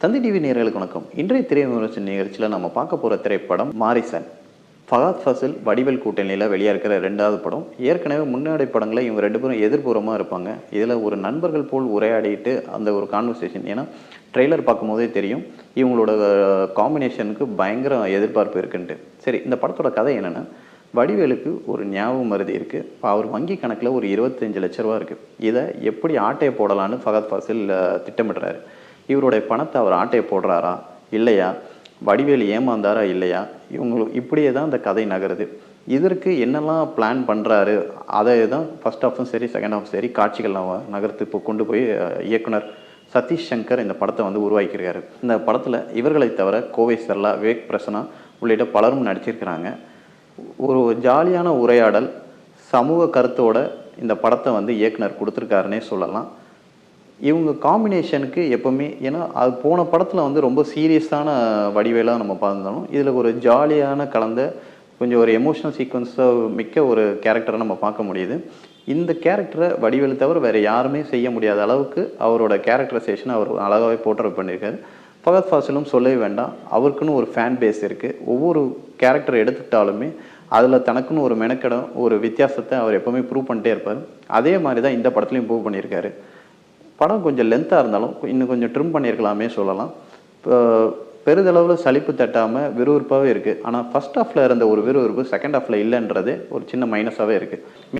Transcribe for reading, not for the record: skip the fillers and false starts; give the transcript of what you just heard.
தந்தி TV நேயர்களுக்கு வணக்கம். இன்றைய திரை விமர்சன நிகழ்ச்சியில் நம்ம பார்க்க போகிற திரைப்படம் மாரிசன். ஃபஹத் ஃபாசில் வடிவேல் கூட்டணியில் வெளியாக இருக்கிற 2வது படம். ஏற்கனவே முன்னாடி படங்களில் இவங்க 2 பேரும் எதிர்புறமாக இருப்பாங்க. இதில் ஒரு நண்பர்கள் போல் உரையாடிட்டு அந்த ஒரு கான்வர்சேஷன், ஏன்னா ட்ரெய்லர் பார்க்கும்போதே தெரியும் இவங்களோட காம்பினேஷனுக்கு பயங்கர எதிர்பார்ப்பு இருக்குன்ட்டு. சரி, இந்த படத்தோட கதை என்னென்னா, வடிவேலுக்கு ஒரு ஞாபக மருதி இருக்குது. இப்போ அவர் வங்கி கணக்கில் ஒரு 25 லட்ச ரூபா இருக்குது. இதை எப்படி ஆட்டையை போடலான்னு ஃபஹத் ஃபாசில் திட்டமிடுறாரு. இவருடைய பணத்தை அவர் ஆட்டையை போடுறாரா இல்லையா, வடிவேலு ஏமாந்தாரா இல்லையா, இவங்களுக்கு இப்படியே தான் இந்த கதை நகருது. இதற்கு என்னெல்லாம் பிளான் பண்ணுறாரு, அதை தான் ஃபர்ஸ்ட் ஹாஃபும் சரி செகண்ட் ஹாஃப் சரி காட்சிகள்லாம் நகர்த்து இப்போ கொண்டு போய் இயக்குனர் சதீஷ் சங்கர் இந்த படத்தை உருவாக்கியிருக்காரு. இந்த படத்தில் இவர்களை தவிர கோவை சரளா, விவேக் பிரசன்னா உள்ளிட்ட பலரும் நடிச்சிருக்கிறாங்க. ஒரு ஜாலியான உரையாடல், சமூக கருத்தோட இந்த படத்தை இயக்குனர் கொடுத்துருக்காருன்னே சொல்லலாம். இவங்க காம்பினேஷனுக்கு எப்போவுமே, ஏன்னா அது போன படத்தில் ரொம்ப சீரியஸான வடிவேலாக நம்ம பார்த்துருந்தோம். இதில் ஒரு ஜாலியான கலந்த கொஞ்சம் ஒரு எமோஷனல் சீக்வன்ஸாக மிக்க ஒரு கேரக்டரை நம்ம பார்க்க முடியுது. இந்த கேரக்டரை வடிவேலு தவிர வேறு யாருமே செய்ய முடியாத அளவுக்கு அவரோட கேரக்டரைசேஷனை அவர் அழகாகவே போர்ட்ரேட் பண்ணியிருக்காரு. ஃபஹத் ஃபாசிலும் சொல்லவே வேண்டாம், அவருக்குன்னு ஒரு ஃபேன் பேஸ் இருக்குது. ஒவ்வொரு கேரக்டர் எடுத்துக்கிட்டாலுமே அதில் தனக்குன்னு ஒரு மெனக்கடம், ஒரு வித்தியாசத்தை அவர் எப்போவுமே ப்ரூவ் பண்ணிட்டே இருப்பார். அதே மாதிரி தான் இந்த படத்துலையும் ப்ரூவ் பண்ணியிருக்காரு. படம் கொஞ்சம் லென்த்தாக இருந்தாலும் இன்னும் கொஞ்சம் ட்ரிம் பண்ணியிருக்கலாமே சொல்லலாம். இப்போ பெரிதளவில் சலிப்பு தட்டாமல் விறுவிறுப்பாகவே இருக்குது. ஆனால் ஃபர்ஸ்ட் ஹாஃபில் இருந்த ஒரு விறுவிறுப்பு செகண்ட் ஹாஃபில் இல்லைன்றது ஒரு சின்ன மைனஸாகவே இருக்குது.